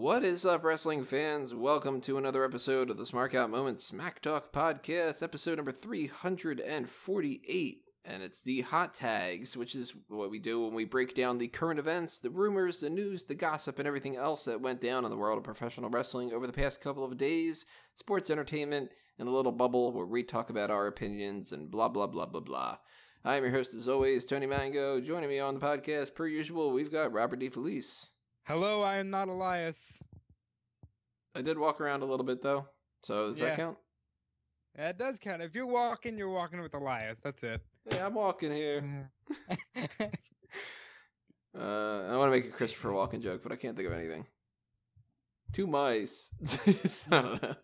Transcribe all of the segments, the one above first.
What is up, wrestling fans? Welcome to another episode of the Smark Out Moment Smack Talk Podcast, episode number 348. And it's the hot tags, which is what we do when we break down the current events, the rumors, the news, the gossip, and everything else that went down in the world of professional wrestling over the past couple of days, sports entertainment, and a little bubble where we talk about our opinions and blah, blah, blah, blah, blah. I'm your host, as always, Tony Mango. Joining me on the podcast, per usual, we've got Robert DeFelice. Hello, I am not Elias. I did walk around a little bit, though, so does that count? Yeah, it does count. If you're walking with Elias. That's it. Yeah, I'm walking here. I want to make a Christopher Walken joke, but I can't think of anything. Two mice. I don't know.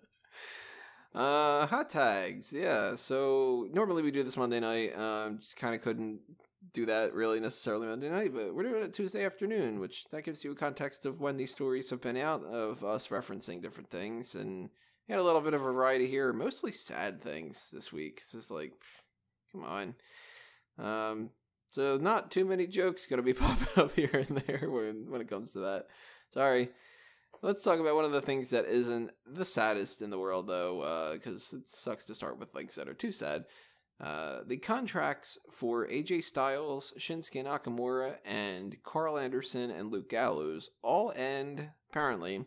Hot tags. Yeah, so normally we do this Monday night. Just kind of couldn't do that really necessarily Monday night, but we're doing it Tuesday afternoon, which that gives you a context of when these stories have been out, of us referencing different things, and we had a little bit of a variety here, mostly sad things this week. It's just like, come on. So not too many jokes going to be popping up here and there when it comes to that. Sorry. Let's talk about one of the things that isn't the saddest in the world, though, because it sucks to start with things that are too sad. The contracts for AJ Styles, Shinsuke Nakamura, and Carl Anderson and Luke Gallows all end, apparently,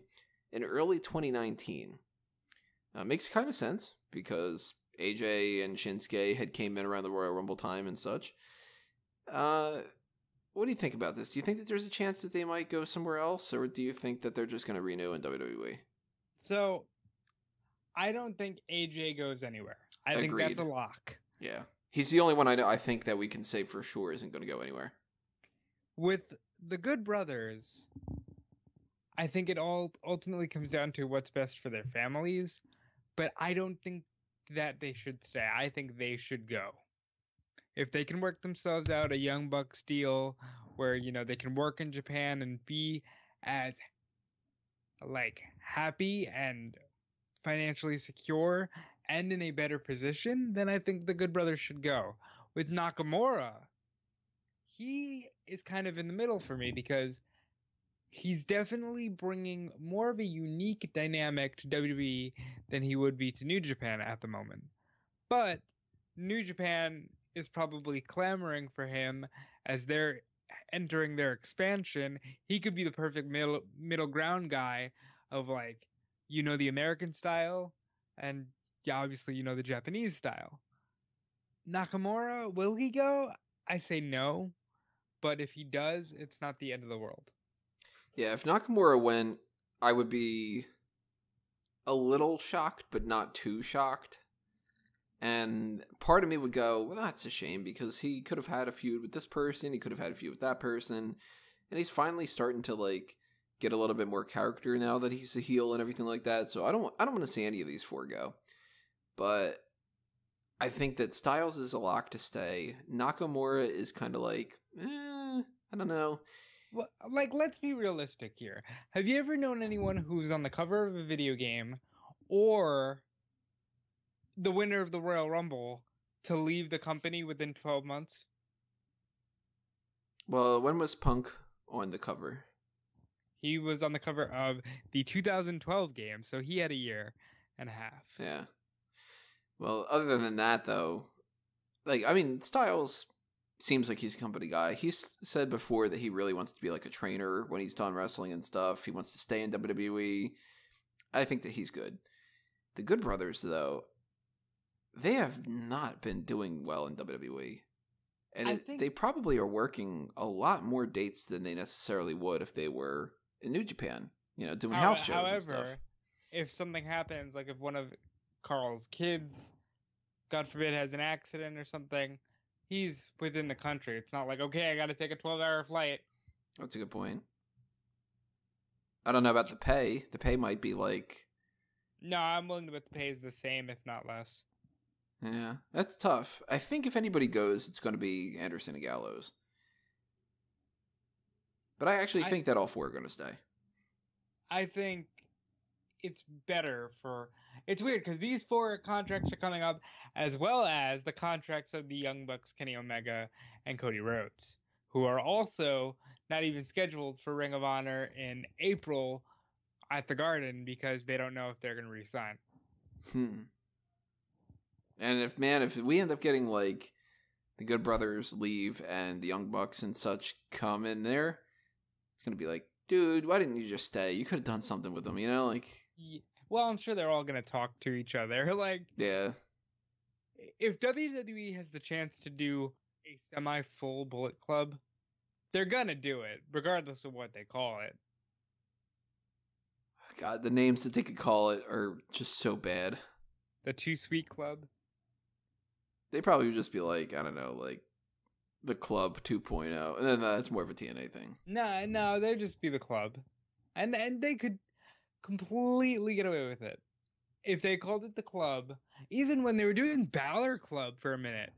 in early 2019. Makes kind of sense, because AJ and Shinsuke had came in around the Royal Rumble time and such. What do you think about this? Do you think that there's a chance that they might go somewhere else, or do you think that they're just going to renew in WWE? So, I don't think AJ goes anywhere. I think that's a lock. Yeah. He's the only one I think that we can say for sure isn't going to go anywhere. With the Good Brothers, I think it all ultimately comes down to what's best for their families, but I don't think that they should stay. I think they should go. If they can work themselves out a Young Bucks deal where, they can work in Japan and be as, happy and financially secure and in a better position, then I think the Good Brothers should go. With Nakamura, he is kind of in the middle for me because he's definitely bringing more of a unique dynamic to WWE than he would be to New Japan at the moment. But New Japan is probably clamoring for him as they're entering their expansion. He could be the perfect middle ground guy of the American style and obviously the Japanese style. Nakamura, will he go? I say no, but if he does, it's not the end of the world. Yeah, if Nakamura went, I would be a little shocked, but not too shocked. And part of me would go, well, that's a shame, because he could have had a feud with this person, he could have had a feud with that person, and he's finally starting to, get a little bit more character now that he's a heel and everything like that, so I don't want to see any of these four go. But I think that Styles is a lock to stay. Nakamura is kind of I don't know. Well, let's be realistic here. Have you ever known anyone who's on the cover of a video game or the winner of the Royal Rumble to leave the company within 12 months? Well, when was Punk on the cover? He was on the cover of the 2012 game, so he had a year and a half. Yeah. Well, other than that, though, Styles seems like he's a company guy. He's said before that he really wants to be a trainer when he's done wrestling and stuff. He wants to stay in WWE. I think that he's good. The Good Brothers, though, they have not been doing well in WWE. And they probably are working a lot more dates than they necessarily would if they were in New Japan, doing house shows and stuff. However, if something happens, if one of Carl's kids, God forbid, has an accident or something, he's within the country. It's not okay, I got to take a 12-hour flight. That's a good point. I don't know about the pay. The pay might be No, I'm willing to bet the pay is the same, if not less. Yeah, that's tough. I think if anybody goes, it's going to be Anderson and Gallows. But I actually think that all four are going to stay. I think it's better for... It's weird, because these four contracts are coming up, as well as the contracts of the Young Bucks, Kenny Omega, and Cody Rhodes, who are also not even scheduled for Ring of Honor in April. at the Garden because they don't know if they're going to resign. And if we end up getting like the Good Brothers leave and the Young Bucks and such come in there, it's going to be like, dude, why didn't you just stay? You could have done something with them, you know? Like, well, I'm sure they're all going to talk to each other. Like, yeah. If WWE has the chance to do a semi-full Bullet Club, they're going to do it, regardless of what they call it. God, the names that they could call it are just so bad. The Too Sweet Club? They probably would just be like, I don't know, like the Club 2.0. And then that's more of a TNA thing. No, they'd just be the Club. And they could completely get away with it. If they called it the Club, even when they were doing Balor Club for a minute,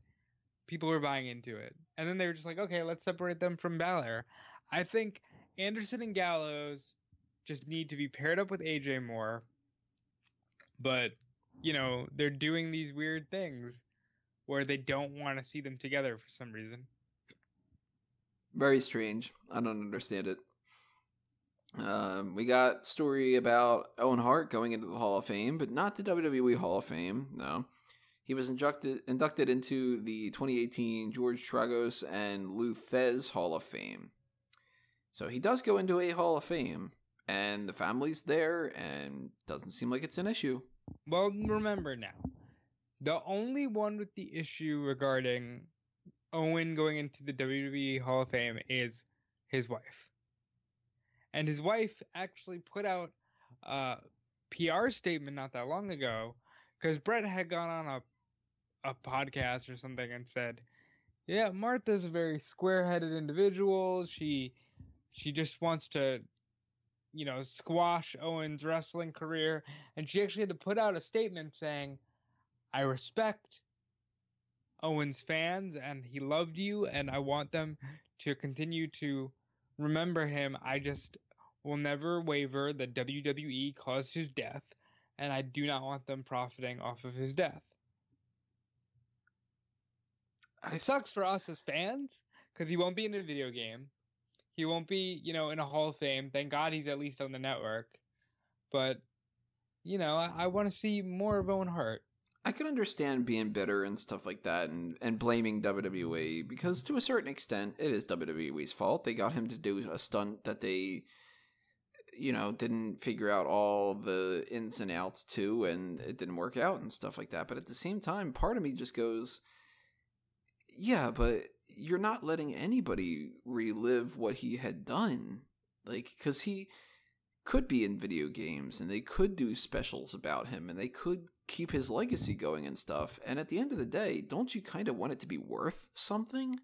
people were buying into it. And then they were just like, okay, let's separate them from Balor. I think Anderson and Gallows just need to be paired up with AJ more. But, they're doing these weird things where they don't want to see them together for some reason. Very strange. I don't understand it. We got story about Owen Hart going into the Hall of Fame, but not the WWE Hall of Fame. No. He was inducted into the 2018 George Tragos and Lou Thesz Hall of Fame. So he does go into a Hall of Fame, and the family's there, and doesn't seem like it's an issue. Well, remember now, the only one with the issue regarding Owen going into the WWE Hall of Fame is his wife. And his wife actually put out a PR statement not that long ago, because Brett had gone on a podcast or something and said, yeah, Martha's a very square-headed individual. She just wants to, squash Owen's wrestling career. And she actually had to put out a statement saying, I respect Owen's fans and he loved you and I want them to continue to remember him. I just will never waver that WWE caused his death and I do not want them profiting off of his death. It sucks for us as fans because he won't be in a video game. He won't be, in a Hall of Fame. Thank God he's at least on the network. But, I want to see more of Owen Hart. I can understand being bitter and stuff like that and blaming WWE because to a certain extent it is WWE's fault. They got him to do a stunt that they, didn't figure out all the ins and outs to, and it didn't work out and stuff like that. But at the same time, part of me just goes, yeah, but you're not letting anybody relive what he had done. Like, because he could be in video games and they could do specials about him and they could keep his legacy going and stuff. And at the end of the day, don't you kind of want it to be worth something?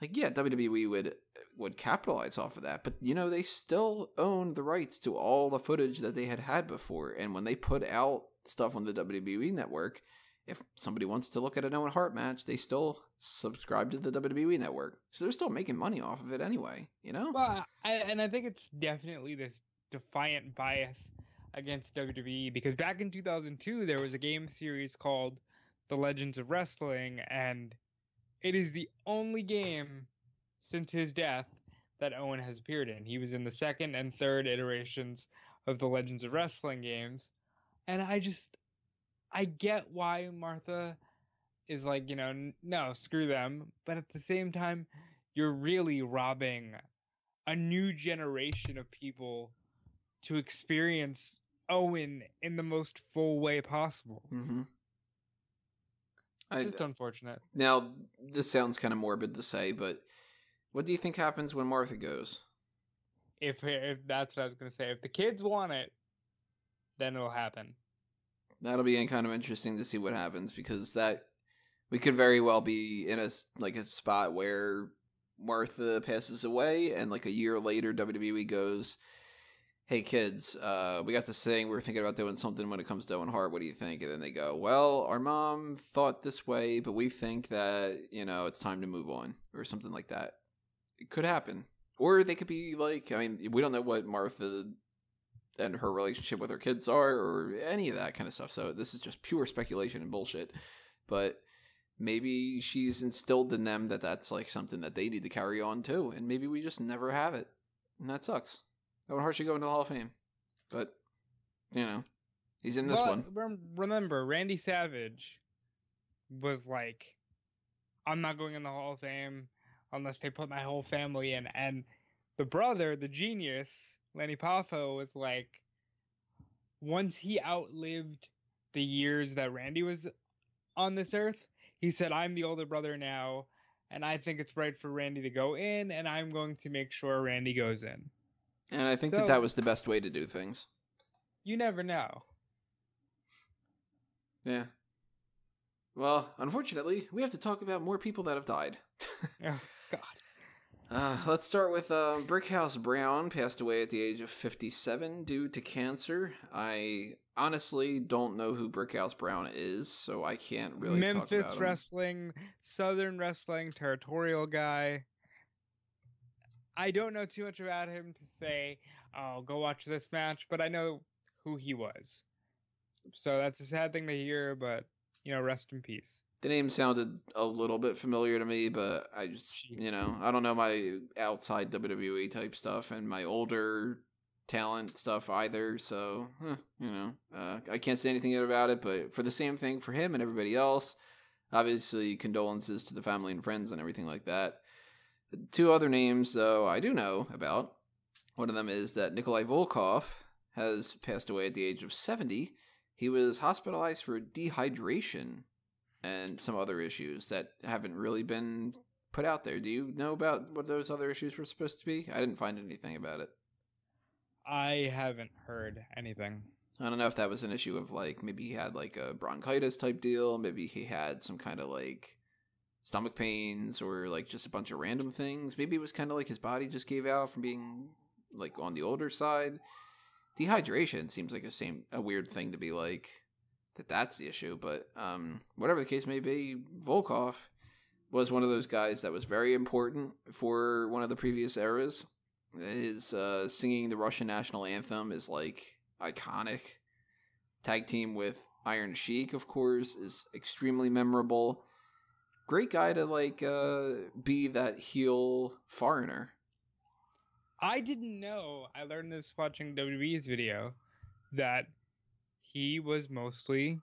Like, yeah, WWE would capitalize off of that, but they still own the rights to all the footage that they had before. And when they put out stuff on the WWE network, if somebody wants to look at an Owen Hart match, they still subscribe to the WWE network. So they're still making money off of it anyway, Well, I think it's definitely this defiant bias against WWE because back in 2002 there was a game series called The Legends of Wrestling, and it is the only game since his death that Owen has appeared in. He was in the second and third iterations of the Legends of Wrestling games, and I get why Martha is like, no, screw them, but at the same time you're really robbing a new generation of people to experience Owen in the most full way possible. Mm-hmm. It's just unfortunate. Now, this sounds kind of morbid to say, but what do you think happens when Martha goes? If that's what I was going to say. If the kids want it, then it'll happen. That'll be kind of interesting to see what happens because that we could very well be in a spot where Martha passes away and like a year later WWE goes, hey kids, we got this thing, we're thinking about doing something when it comes to Owen Hart, what do you think? And then they go, well, our mom thought this way, but we think that, it's time to move on, or something like that. It could happen. Or they could be like, we don't know what Martha and her relationship with her kids are, or any of that kind of stuff, so this is just pure speculation and bullshit. But maybe she's instilled in them that that's like something that they need to carry on too, and maybe we just never have it, and that sucks. Owen Hart should go into the Hall of Fame. But, you know, he's in this one. Remember, Randy Savage was like, I'm not going in the Hall of Fame unless they put my whole family in. And the brother, the genius, Lanny Poffo, was like, once he outlived the years that Randy was on this earth, he said, I'm the older brother now, and I think it's right for Randy to go in, and I'm going to make sure Randy goes in. And I think that was the best way to do things. You never know. Yeah. Well, unfortunately, we have to talk about more people that have died. Oh, God. Let's start with Brickhouse Brown, passed away at the age of 57 due to cancer. I honestly don't know who Brickhouse Brown is, so I can't really talk about him. Memphis wrestling, Southern wrestling, territorial guy. I don't know too much about him to say, oh, go watch this match, but I know who he was. So that's a sad thing to hear, but, rest in peace. The name sounded a little bit familiar to me, but I just, I don't know my outside WWE type stuff and my older talent stuff either. So, I can't say anything about it, but for the same thing for him and everybody else, obviously condolences to the family and friends and everything like that. Two other names, though, I do know about. One of them is that Nikolai Volkoff has passed away at the age of 70. He was hospitalized for dehydration and some other issues that haven't really been put out there. Do you know about what those other issues were supposed to be? I didn't find anything about it. I haven't heard anything. I don't know if that was an issue of, maybe he had, a bronchitis type deal. Maybe he had some kind of, stomach pains or, just a bunch of random things. Maybe it was kind of his body just gave out from being, on the older side. Dehydration seems like a weird thing to be that's the issue, but whatever the case may be, Volkoff was one of those guys that was very important for one of the previous eras. His singing the Russian national anthem is iconic. Tag team with Iron Sheik, of course, is extremely memorable. Great guy to be that heel foreigner. I didn't know. I learned this watching WWE's video that he was mostly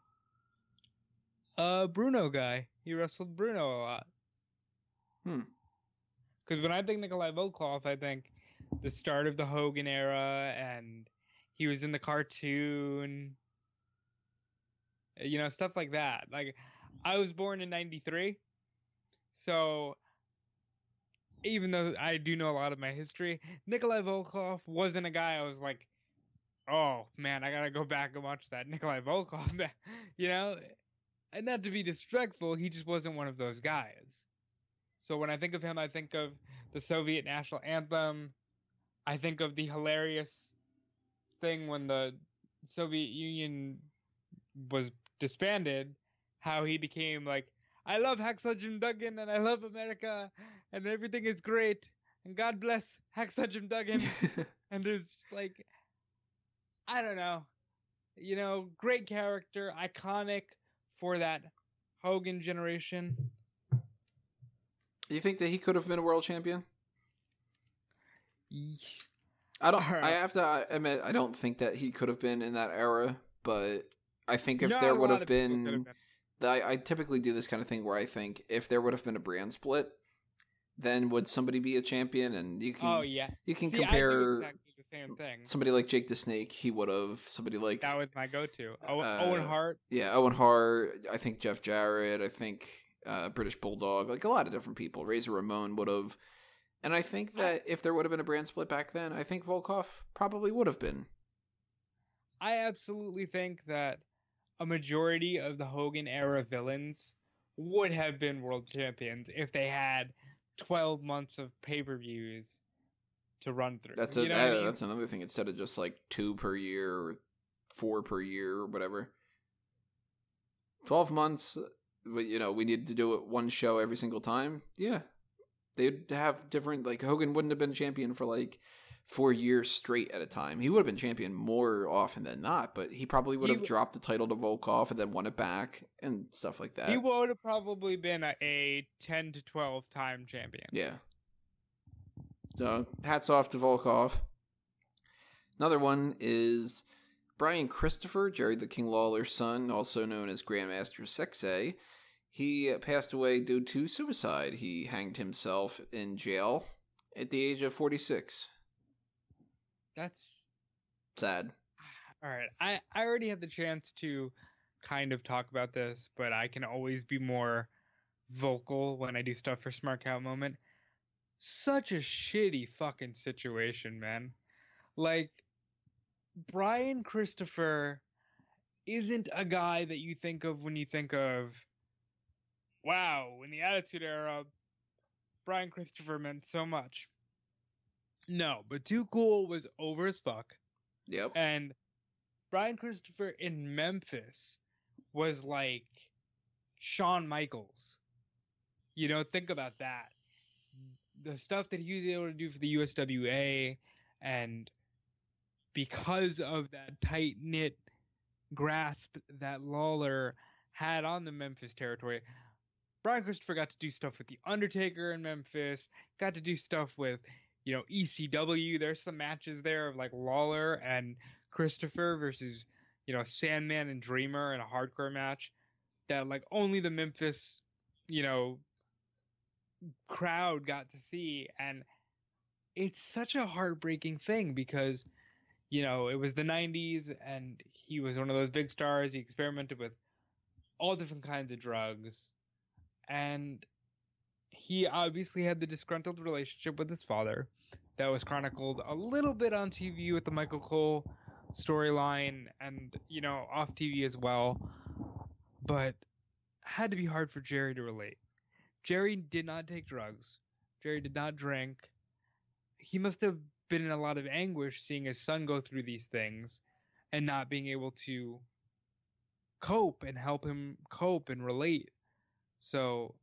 a Bruno guy. He wrestled Bruno a lot. Because when I think Nikolai Volkoff, I think the start of the Hogan era, and he was in the cartoon. Stuff like that. I was born in 93, so even though I do know a lot of my history, Nikolai Volkoff wasn't a guy I was like, oh man, I gotta go back and watch that Nikolai Volkoff, and not to be disrespectful, he just wasn't one of those guys. So when I think of him, I think of the Soviet national anthem. I think of the hilarious thing when the Soviet Union was disbanded, how he became I love Hacksaw Jim Duggan and I love America and everything is great and God bless Hacksaw Jim Duggan. And it was just I don't know, great character, iconic for that Hogan generation. You think that he could have been a world champion? I have to admit, I don't think that he could have been in that era, but I think if there would have been, I typically do this kind of thing where I think if there would have been a brand split, then would somebody be a champion? And you can, you can compare exactly the same thing. Somebody like Jake the Snake, he would have. Somebody like that was my go-to. Owen Hart. Yeah, Owen Hart. I think Jeff Jarrett. I think British Bulldog. A lot of different people. Razor Ramon would have. And I think that if there would have been a brand split back then, I think Volkoff probably would have been. I absolutely think that a majority of the Hogan era villains would have been world champions if they had 12 months of pay-per-views to run through. That's that's another thing. Instead of just 2 per year or 4 per year or whatever. 12 months, but we need to do it one show every single time. Yeah. They'd have different, Hogan wouldn't have been champion for 4 years straight at a time. He would have been champion more often than not, but he probably would have dropped the title to Volkoff and then won it back and stuff like that. He would have probably been a 10 to 12 time champion. Yeah. So, hats off to Volkoff. Another one is Brian Christopher, Jerry the King Lawler's son, also known as Grandmaster Sexay. He passed away due to suicide. He hanged himself in jail at the age of 46. That's sad. All right. I already had the chance to kind of talk about this, but I can always be more vocal when I do stuff for Smark Out Moment. Such a shitty fucking situation, man. Like, Brian Christopher isn't a guy that you think of when you think of, wow, in the Attitude Era, Brian Christopher meant so much. No, but Too Cool was over as fuck. Yep. And Brian Christopher in Memphis was like Shawn Michaels. You know, think about that. The stuff that he was able to do for the USWA, and because of that tight-knit grasp that Lawler had on the Memphis territory, Brian Christopher got to do stuff with The Undertaker in Memphis, got to do stuff with, you know, ECW. There's some matches there of like Lawler and Christopher versus, you know, Sandman and Dreamer in a hardcore match that like only the Memphis, you know, crowd got to see. And it's such a heartbreaking thing because, you know, it was the 90s and he was one of those big stars. He experimented with all different kinds of drugs, and he obviously had the disgruntled relationship with his father that was chronicled a little bit on TV with the Michael Cole storyline and, you know, off TV as well, but had to be hard for Jerry to relate. Jerry did not take drugs. Jerry did not drink. He must have been in a lot of anguish seeing his son go through these things and not being able to cope and help him cope and relate. So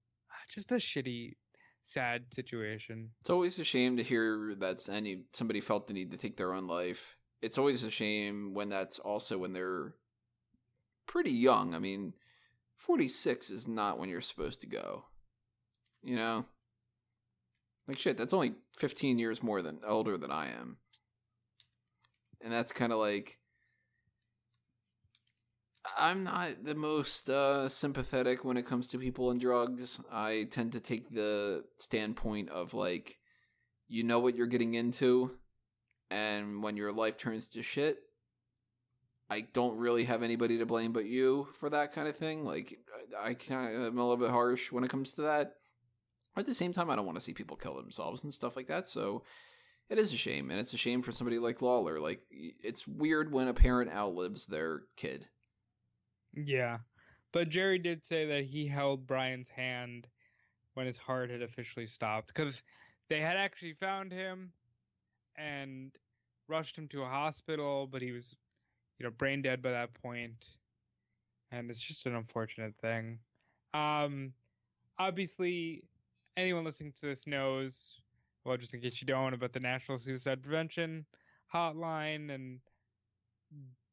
just a shitty, sad situation. It's always a shame to hear that somebody felt the need to take their own life. It's always a shame when that's also when they're pretty young. I mean, 46 is not when you're supposed to go. You know? Like, shit, that's only 15 years older than I am. And that's kind of like, I'm not the most sympathetic when it comes to people and drugs. I tend to take the standpoint of, like, you know what you're getting into, and when your life turns to shit, I don't really have anybody to blame but you for that kind of thing. Like, I kind of am a little bit harsh when it comes to that. At the same time, I don't want to see people kill themselves and stuff like that, so it is a shame, and it's a shame for somebody like Lawler. Like, it's weird when a parent outlives their kid. Yeah, but Jerry did say that he held Brian's hand when his heart had officially stopped, because they had actually found him and rushed him to a hospital, but he was, you know, brain dead by that point, and it's just an unfortunate thing. Obviously, anyone listening to this knows, well, just in case you don't, about the National Suicide Prevention Hotline, and,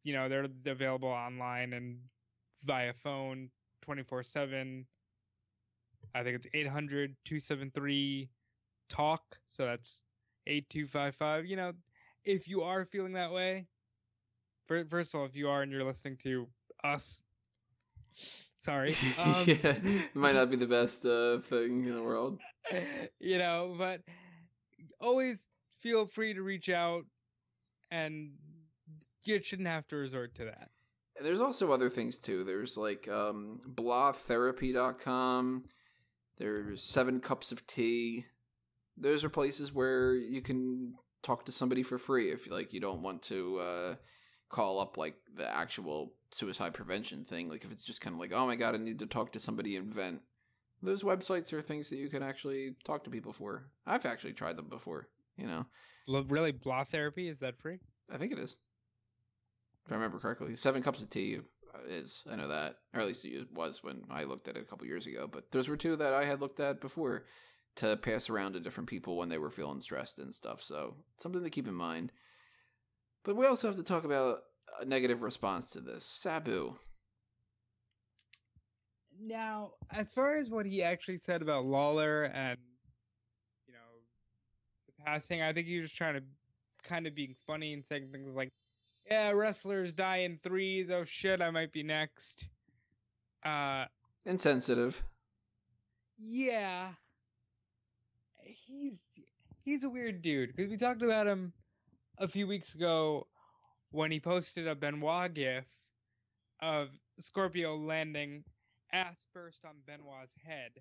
you know, they're available online and via phone 24/7. I think it's 800-273-TALK, so that's 8255. You know, if you are feeling that way, first of all, if you are and you're listening to us, sorry. Yeah, it might not be the best thing in the world. You know, but always feel free to reach out, and you shouldn't have to resort to that. And there's also other things too. There's like blotherapy.com. There's 7 Cups of Tea. Those are places where you can talk to somebody for free if you don't want to call up like the actual suicide prevention thing. Like if it's just kind of like, oh my god, I need to talk to somebody and vent. Those websites are things that you can actually talk to people for. I've actually tried them before, you know. Really, Blot Therapy, is that free? I think it is. If I remember correctly. 7 Cups of Tea is. I know that. Or at least it was when I looked at it a couple years ago. But those were 2 that I had looked at before to pass around to different people when they were feeling stressed and stuff. So something to keep in mind. But we also have to talk about a negative response to this. Sabu. Now, as far as what he actually said about Lawler and, you know, the passing, I think he was trying to kind of being funny and saying things like, yeah, wrestlers die in threes. Oh shit, I might be next. Insensitive. Yeah. He's a weird dude. Because we talked about him a few weeks ago when he posted a Benoit gif of Scorpio landing ass first on Benoit's head.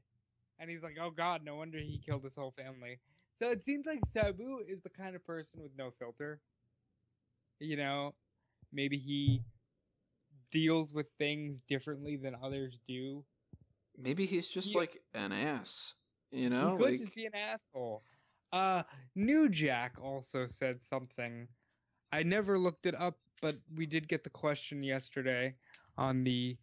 And he's like, oh god, no wonder he killed his whole family. So it seems like Sabu is the kind of person with no filter. You know, maybe he deals with things differently than others do. Maybe he's just like an ass. You He know? could just be an asshole. New Jack also said something. I never looked it up, but we did get the question yesterday on the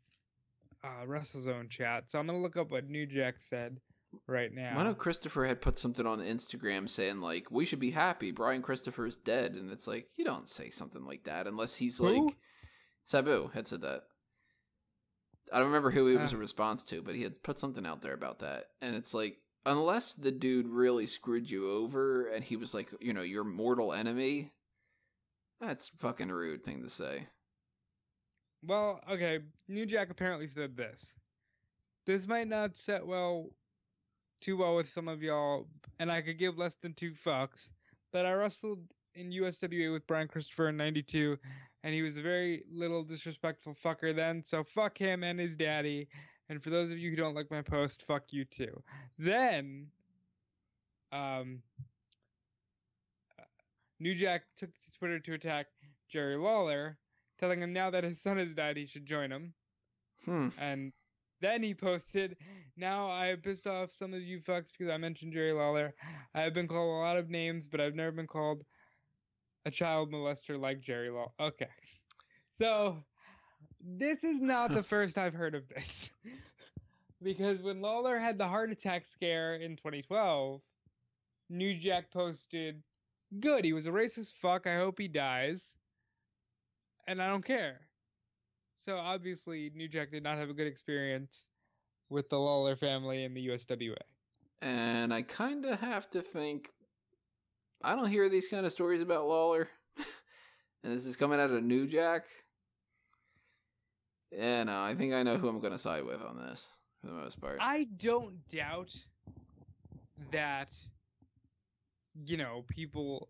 WrestleZone chat. So I'm going to look up what New Jack said right now. I know Christopher had put something on Instagram saying, like, we should be happy. Brian Christopher is dead. And it's like, you don't say something like that unless he's Who? like... Sabu had said that. I don't remember who it was a response to, but he had put something out there about that. And it's like, unless the dude really screwed you over and he was like, you know, your mortal enemy, that's a fucking rude thing to say. Well, okay, New Jack apparently said this. This might not set too well with some of y'all, and I could give less than 2 fucks, but I wrestled in USWA with Brian Christopher in 92, and he was a very little disrespectful fucker then, so fuck him and his daddy, and for those of you who don't like my post, fuck you too. Then, New Jack took to Twitter to attack Jerry Lawler, telling him now that his son has died, he should join him. And then he posted, now I have pissed off some of you fucks because I mentioned Jerry Lawler. I have been called a lot of names, but I've never been called a child molester like Jerry Lawler. Okay. So, this is not the first I've heard of this. Because when Lawler had the heart attack scare in 2012, New Jack posted, good, he was a racist fuck, I hope he dies. And I don't care. So obviously, New Jack did not have a good experience with the Lawler family in the USWA. And I kind of have to think, I don't hear these kind of stories about Lawler. And this is coming out of New Jack. Yeah, no, I think I know who I'm going to side with on this, for the most part. I don't doubt that, you know, people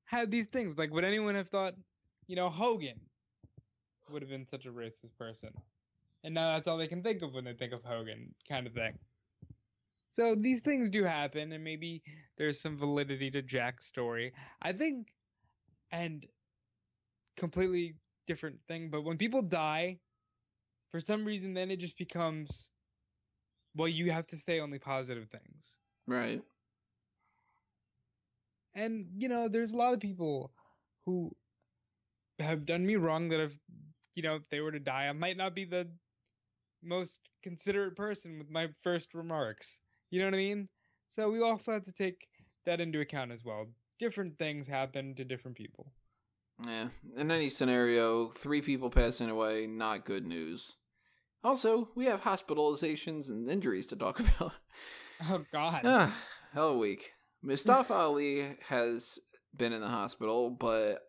had these things. Like, would anyone have thought, you know, Hogan would have been such a racist person? And now that's all they can think of when they think of Hogan, kind of thing. So these things do happen, and maybe there's some validity to Jack's story. I think, and completely different thing, but when people die, for some reason, then it just becomes, well, you have to say only positive things. Right. And, you know, there's a lot of people who have done me wrong that have, you know, if they were to die, I might not be the most considerate person with my first remarks. You know what I mean? So we also have to take that into account as well. Different things happen to different people. Yeah, in any scenario, 3 people passing away, not good news. Also, we have hospitalizations and injuries to talk about. Oh, God. Hell of a week. Mustafa Ali has been in the hospital, but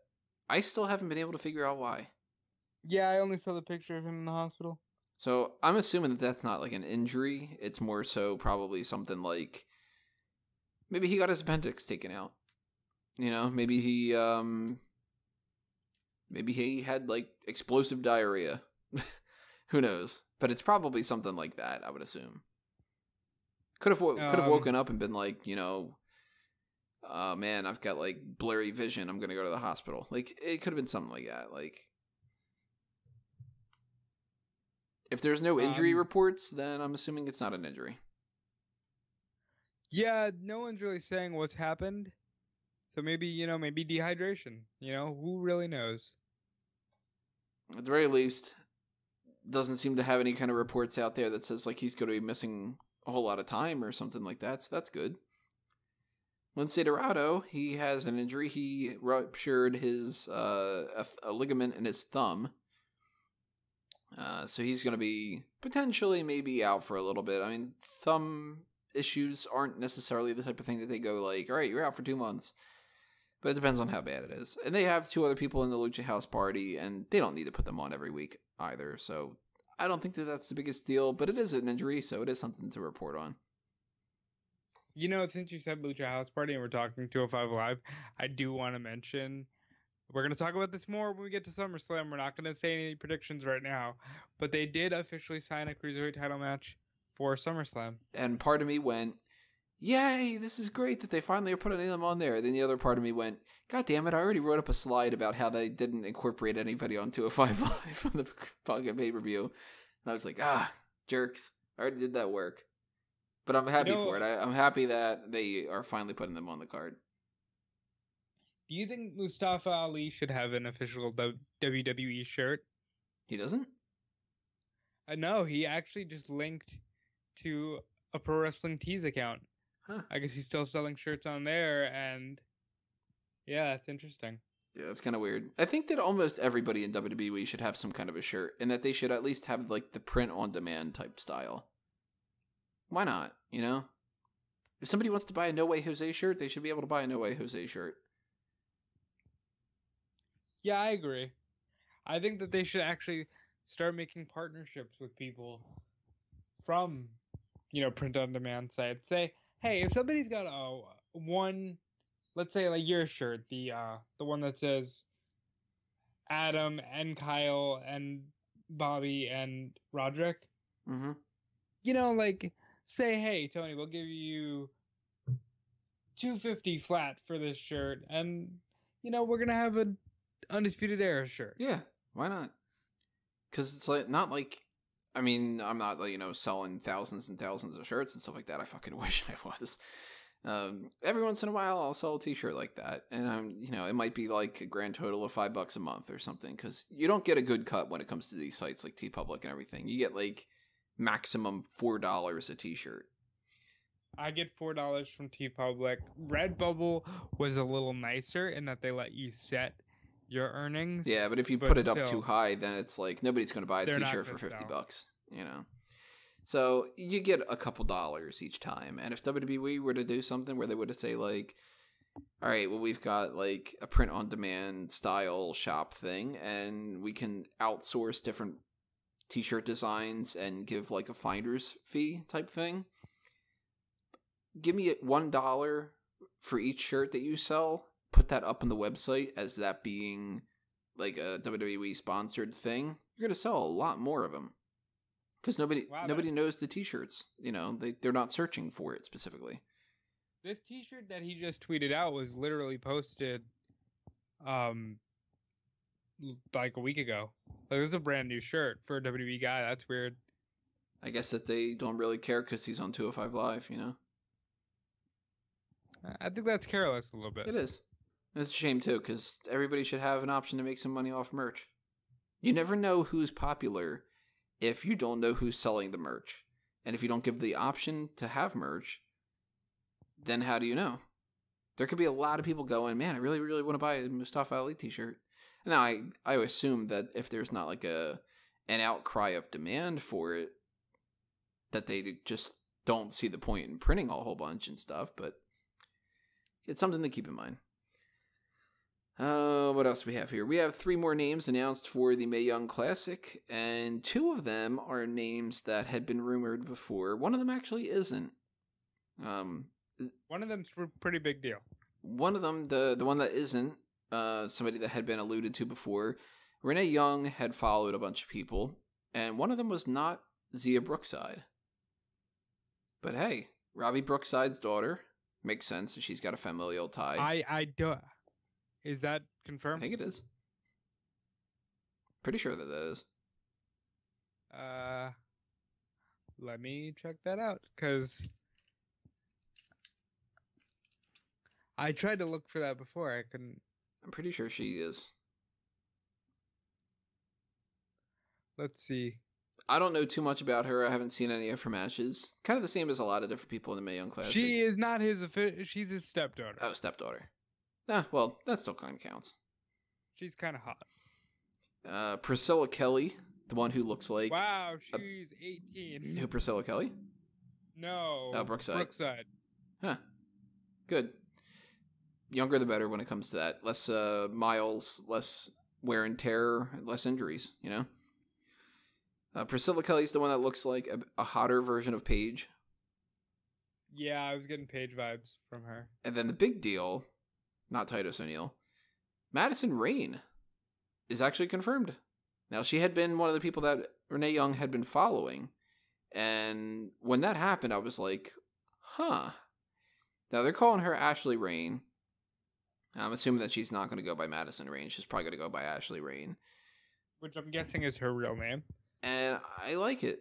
I still haven't been able to figure out why. Yeah, I only saw the picture of him in the hospital. So I'm assuming that that's not like an injury. It's more so probably something like, maybe he got his appendix taken out. You know, maybe he had like explosive diarrhea. Who knows? But it's probably something like that, I would assume. Could have woken up and been like, you know, man, I've got like blurry vision, I'm gonna go to the hospital. Like, it could have been something like that. Like, if there's no injury reports, then I'm assuming it's not an injury. Yeah, no one's really saying what's happened. So maybe, you know, maybe dehydration. You know, who really knows? At the very least, doesn't seem to have any kind of reports out there that says like he's going to be missing a whole lot of time or something like that. So that's good. Lince Dorado, he has an injury. He ruptured his a ligament in his thumb. So he's going to be potentially maybe out for a little bit. I mean, thumb issues aren't necessarily the type of thing that they go like, all right, you're out for 2 months. But it depends on how bad it is. And they have 2 other people in the Lucha House Party, and they don't need to put them on every week either. So I don't think that that's the biggest deal, but it is an injury, so it is something to report on. You know, since you said Lucha House Party and we're talking 205 Live, I do want to mention, we're going to talk about this more when we get to SummerSlam. We're not going to say any predictions right now, but they did officially sign a Cruiserweight title match for SummerSlam. And part of me went, yay, this is great that they finally are putting them on there. Then the other part of me went, God damn it, I already wrote up a slide about how they didn't incorporate anybody on 205 Live on the fucking pay-per-view. And I was like, jerks. I already did that work. But I'm happy for it. I'm happy that they are finally putting them on the card. Do you think Mustafa Ali should have an official WWE shirt? He doesn't? No, he actually just linked to a Pro Wrestling Tees account. Huh. I guess he's still selling shirts on there, and yeah, that's interesting. Yeah, that's kind of weird. I think that almost everybody in WWE should have some kind of a shirt, and that they should at least have like the print-on-demand type style. Why not, you know? If somebody wants to buy a No Way Jose shirt, they should be able to buy a No Way Jose shirt. Yeah, I agree. I think that they should actually start making partnerships with people from, print-on-demand sites. Say, hey, if somebody's got one, let's say like your shirt, the one that says Adam and Kyle and Bobby and Roderick. Mm-hmm. Say, hey, Tony, we'll give you $250 flat for this shirt, and we're gonna have an Undisputed Era shirt. Yeah, why not? Because it's like not like, I mean, I'm not selling thousands and thousands of shirts and stuff like that. I fucking wish I was. Every once in a while, I'll sell a T-shirt like that, and it might be like a grand total of $5 a month or something. Because you don't get a good cut when it comes to these sites like TeePublic and everything. You get like maximum $4 a T-shirt. I get $4 from TeePublic. Redbubble was a little nicer in that they let you set your earnings. Yeah, but if you put it up too high, then it's like nobody's going to buy a T-shirt for $50. So you get a couple dollars each time. And if WWE were to do something where they would say like, all right, well, we've got like a print-on-demand style shop thing, and we can outsource different T-shirt designs and give like a finder's fee type thing. Give me $1 for each shirt that you sell. Put that up on the website as that being like a WWE sponsored thing. You're gonna sell a lot more of them because nobody knows the T-shirts. They're not searching for it specifically. This T-shirt that he just tweeted out was literally posted, like a week ago. Like, this is a brand new shirt for a WWE guy. That's weird. I guess that they don't really care because he's on 205 Live, I think that's careless a little bit. It is. It's a shame, too, because everybody should have an option to make some money off merch. You never know who's popular if you don't know who's selling the merch. And if you don't give the option to have merch, then how do you know? There could be a lot of people going, man, I really, really want to buy a Mustafa Ali T-shirt. Now, I assume that if there's not like an outcry of demand for it, that they just don't see the point in printing a whole bunch and stuff, but it's something to keep in mind. What else do we have here? We have 3 more names announced for the Mae Young Classic, and 2 of them are names that had been rumored before. One of them actually isn't. One of them's a pretty big deal. One of them, the one that isn't, somebody that had been alluded to before, Renee Young had followed a bunch of people, and one of them was not Zia Brookside. But hey, Robbie Brookside's daughter. Makes sense if she's got a familial tie. I do. Is that confirmed? I think it is. Pretty sure that is. Let me check that out, because I tried to look for that before. I couldn't. I'm pretty sure she is. Let's see. I don't know too much about her. I haven't seen any of her matches. Kind of the same as a lot of different people in the Mae Young Classic. She is not she's his stepdaughter. Oh, stepdaughter. Well, that still kind of counts. She's kind of hot. Priscilla Kelly, the one who looks like... Wow, she's 18. Who, Priscilla Kelly? No. Oh, Brookside. Brookside. Huh. Good. younger the better when it comes to that. Less miles, less wear and tear, less injuries, you know? Priscilla Kelly's the one that looks like a hotter version of Paige. Yeah, I was getting Paige vibes from her. And then the big deal, not Titus O'Neil, Madison Rayne is actually confirmed. Now, she had been one of the people that Renee Young had been following. And when that happened, I was like, huh. Now, they're calling her Ashley Rayne. I'm assuming that she's not going to go by Madison Rayne. She's probably going to go by Ashley Rayne. Which I'm guessing is her real name. And I like it.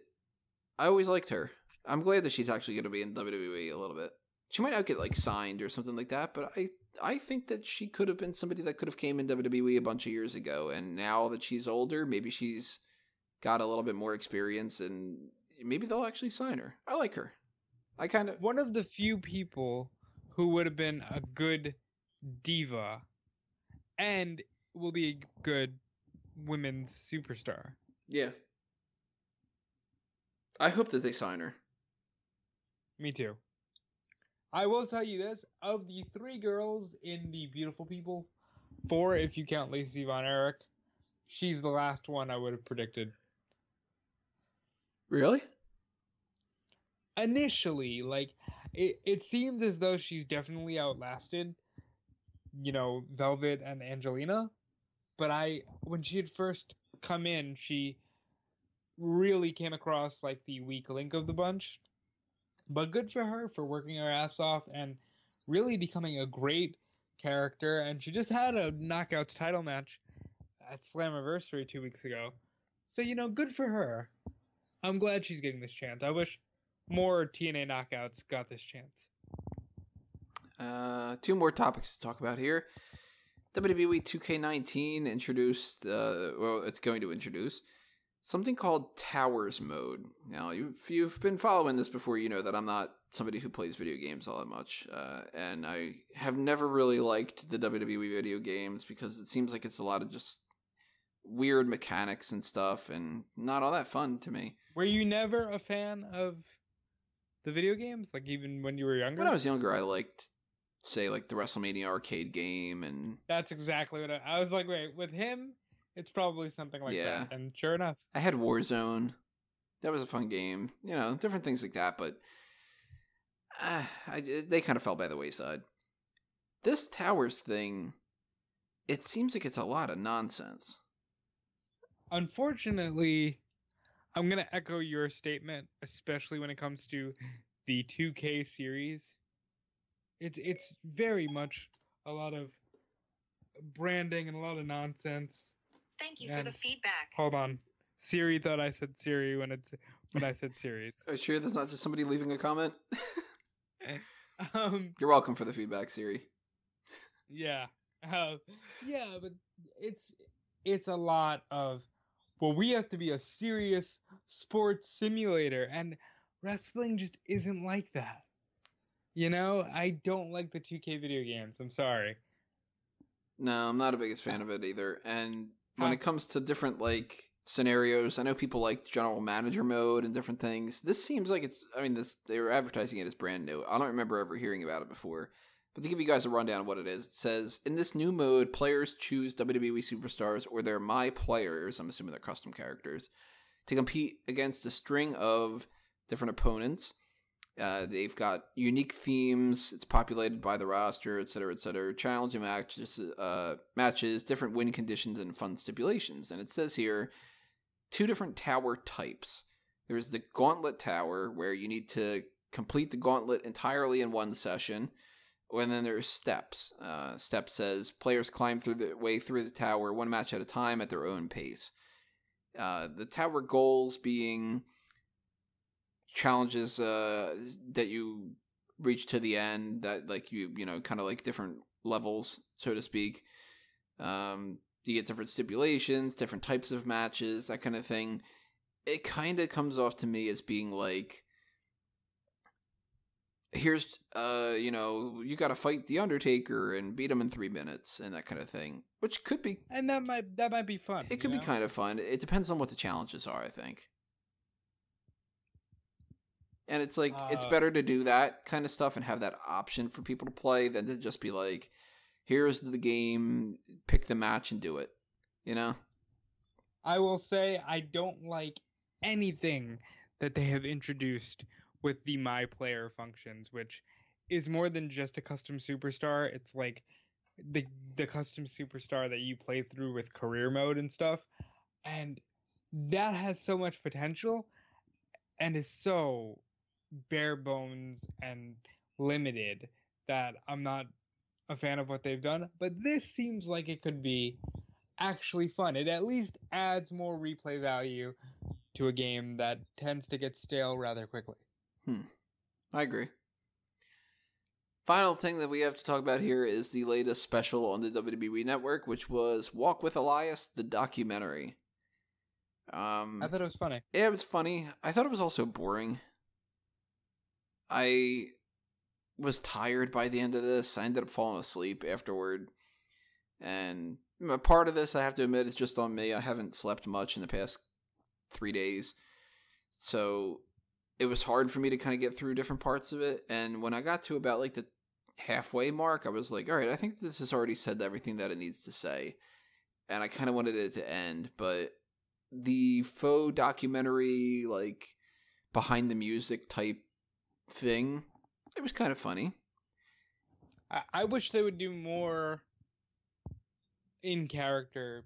I always liked her. I'm glad that she's actually going to be in WWE a little bit. She might not get like signed or something like that, but I think that she could have been somebody that could have came in WWE a bunch of years ago. And now that she's older, maybe she's got a little bit more experience and maybe they'll actually sign her. I like her. One of the few people who would have been a good diva and will be a good women's superstar. Yeah. I hope that they sign her. Me too. I will tell you this, of the 3 girls in the Beautiful People, 4 if you count Lacey Von Erich, she's the last one I would have predicted. Really? Initially, like, it seems as though she's definitely outlasted, you know, Velvet and Angelina, but when she had first come in, she really came across like the weak link of the bunch. But good for her for working her ass off and really becoming a great character. And she just had a Knockouts title match at Slammiversary 2 weeks ago. So, you know, good for her. I'm glad she's getting this chance. I wish more TNA Knockouts got this chance. 2 more topics to talk about here. WWE 2K19 introduced, it's going to introduce something called Towers Mode. Now, if you've been following this before, you know that I'm not somebody who plays video games all that much. And I have never really liked the WWE video games because it seems like it's a lot of just weird mechanics and stuff and not all that fun to me. Were you never a fan of the video games? Like, even when you were younger? When I was younger, I liked, say, like the WrestleMania arcade game. And that's exactly what I was like, wait, with him? It's probably something like that. And sure enough. I had Warzone. That was a fun game. You know, different things like that. But they kind of fell by the wayside. This Towers thing, it seems like it's a lot of nonsense. Unfortunately, I'm going to echo your statement, especially when it comes to the 2K series. It's very much a lot of branding and a lot of nonsense. Thank you for the feedback. Hold on. Siri thought I said Siri when I said series. Are you sure that's not just somebody leaving a comment? You're welcome for the feedback, Siri. Yeah. Yeah, but it's a lot of, well, we have to be a serious sports simulator, and wrestling just isn't like that. You know, I don't like the 2K video games. I'm sorry. No, I'm not the biggest fan of it either. And when it comes to different, like, scenarios, I know people like general manager mode and different things. This seems like they were advertising it as brand new. I don't remember ever hearing about it before. But to give you guys a rundown of what it is, it says, in this new mode, players choose WWE superstars or their My Players, I'm assuming they're custom characters, to compete against a string of different opponents. They've got unique themes. It's populated by the roster, etc., etc. Challenging matches, different win conditions, and fun stipulations. And it says here 2 different tower types. There's the Gauntlet Tower, where you need to complete the gauntlet entirely in one session. And then there's Steps. Step says players climb through the tower 1 match at a time at their own pace. The tower goals being challenges that you reach to the end, that like you know kind of like different levels, so to speak. You get different stipulations, different types of matches, that kind of thing. It kind of comes off to me as being like, here's you got to fight the Undertaker and beat him in 3 minutes and that kind of thing, which could be, and that might be fun. It could be kind of fun. It depends on what the challenges are, I think. And it's like, it's better to do that kind of stuff and have that option for people to play than to just be like, here's the game, pick the match and do it, you know? I will say I don't like anything that they have introduced with the My Player functions, which is more than just a custom superstar. It's like the custom superstar that you play through with career mode and stuff. And that has so much potential and is so bare bones and limited that I'm not a fan of what they've done. But this seems like it could be actually fun. It at least adds more replay value to a game that tends to get stale rather quickly. I agree. Final thing that we have to talk about here is the latest special on the WWE Network, which was Walk with Elias, the documentary. I thought it was funny. Yeah, it was funny. I thought it was also boring. I was tired by the end of this. I ended up falling asleep afterward. And a part of this, I have to admit, is just on me. I haven't slept much in the past 3 days. So it was hard for me to kind of get through different parts of it. And when I got to about like the halfway mark, I was like, all right, I think this has already said everything that it needs to say. And I kind of wanted it to end. But the faux documentary, like behind the music type thing, it was kind of funny. I wish they would do more in character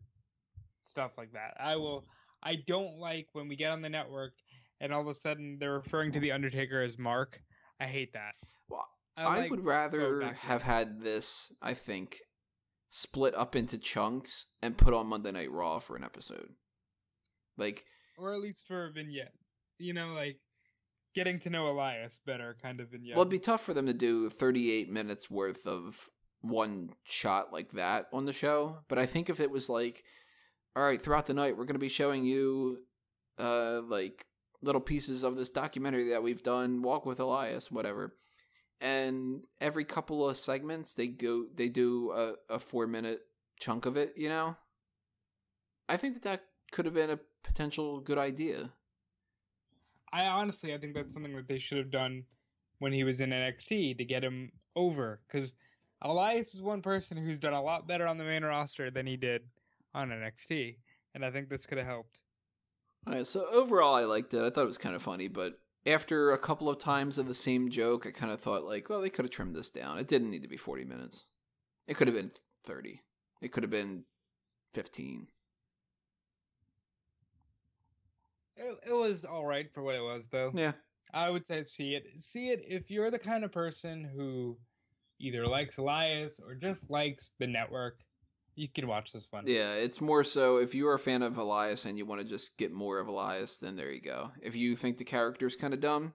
stuff like that. I don't like when we get on the network and all of a sudden they're referring to the Undertaker as Mark. I hate that. Well, I would rather have had this, I think, split up into chunks and put on Monday Night Raw for an episode. Like, or at least for a vignette. You know, like getting to know Elias better kind of vignette. Well, it'd be tough for them to do 38 minutes worth of one shot like that on the show. But I think if it was like, all right, throughout the night, we're going to be showing you like little pieces of this documentary that we've done, Walk with Elias, whatever. And every couple of segments, they do a 4-minute chunk of it, you know? I think that could have been a potential good idea. I think that's something that they should have done when he was in NXT to get him over. Because Elias is one person who's done a lot better on the main roster than he did on NXT. And I think this could have helped. All right, so overall, I liked it. I thought it was kind of funny, but after a couple of times of the same joke, I kind of thought, like, well, they could have trimmed this down. It didn't need to be 40 minutes. It could have been 30. It could have been 15. It was all right for what it was, though. Yeah. I would say see it. See it if you're the kind of person who either likes Elias or just likes the network. You can watch this one. Yeah, it's more so if you're a fan of Elias and you want to just get more of Elias, then there you go. If you think the character's kind of dumb,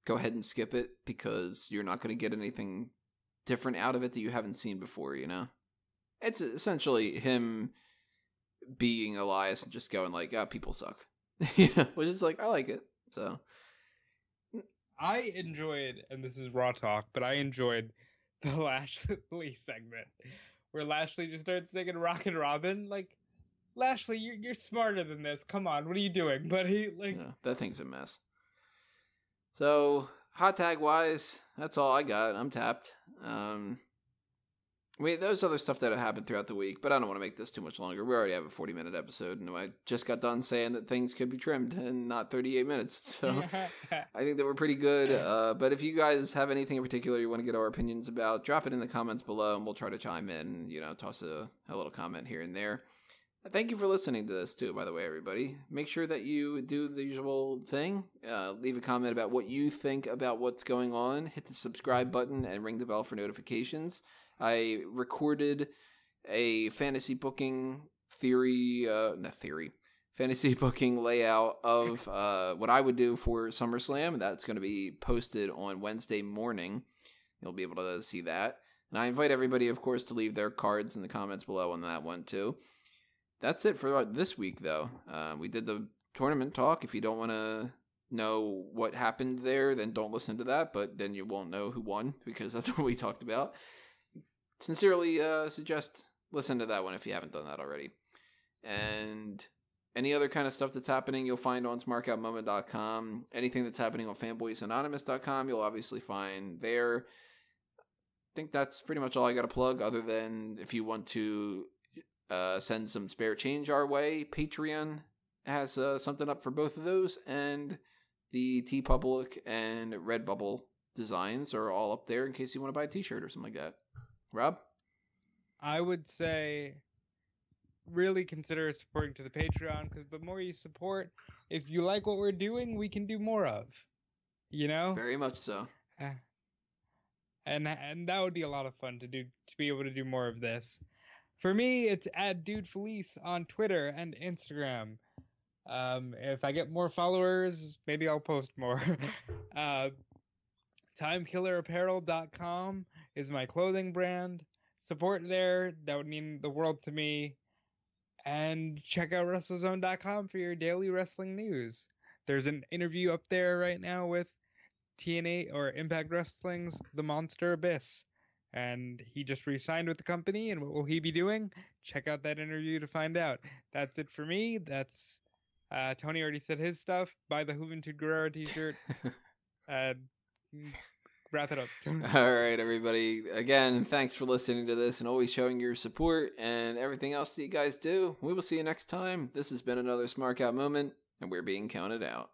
go ahead and skip it because you're not going to get anything different out of it that you haven't seen before, you know? It's essentially him being Elias and just going like, people suck. Yeah, which is like, I like it. So I enjoyed, and this is raw talk, but I enjoyed the Lashley segment where Lashley just starts singing Rockin' Robin. Like, Lashley, you're smarter than this. Come on, what are you doing? But he yeah, that thing's a mess. So hot tag wise, that's all I got. I'm tapped. There's other stuff that happened throughout the week, but I don't want to make this too much longer. We already have a 40-minute episode, and I just got done saying that things could be trimmed and not 38 minutes. So I think that we're pretty good. But if you guys have anything in particular you want to get our opinions about, drop it in the comments below, and we'll try to chime in, toss a little comment here and there. Thank you for listening to this, too, by the way, everybody. Make sure that you do the usual thing. Leave a comment about what you think about what's going on. Hit the subscribe button and ring the bell for notifications. I recorded a fantasy booking fantasy booking layout of what I would do for SummerSlam. That's going to be posted on Wednesday morning. You'll be able to see that. And I invite everybody, of course, to leave their cards in the comments below on that one, too. That's it for this week, though. We did the tournament talk. If you don't want to know what happened there, then don't listen to that. But then you won't know who won because that's what we talked about. Sincerely suggest listen to that one if you haven't done that already. And any other kind of stuff that's happening, you'll find on smarkoutmoment.com. Anything that's happening on fanboysanonymous.com, you'll obviously find there. think that's pretty much all I got to plug, other than if you want to send some spare change our way, Patreon has something up for both of those, and the TeePublic and Redbubble designs are all up there in case you want to buy a t-shirt or something like that. Rob? I would say really consider supporting to the Patreon, because the more you support, if you like what we're doing, we can do more of. You know? Very much so. And that would be a lot of fun to be able to do more of this. For me, it's @DudeFelice on Twitter and Instagram. If I get more followers, maybe I'll post more. TimekillerApparel.com is my clothing brand. Support there. That would mean the world to me. And check out WrestleZone.com for your daily wrestling news. There's an interview up there right now with TNA or Impact Wrestling's The Monster Abyss. And he just re-signed with the company, and what will he be doing? Check out that interview to find out. That's it for me. That's Tony already said his stuff. Buy the Juventud Guerrero t-shirt. Wrap it up. All right, everybody. Again, thanks for listening to this and always showing your support and everything else that you guys do. We will see you next time. This has been another Smark Out moment, and we're being counted out.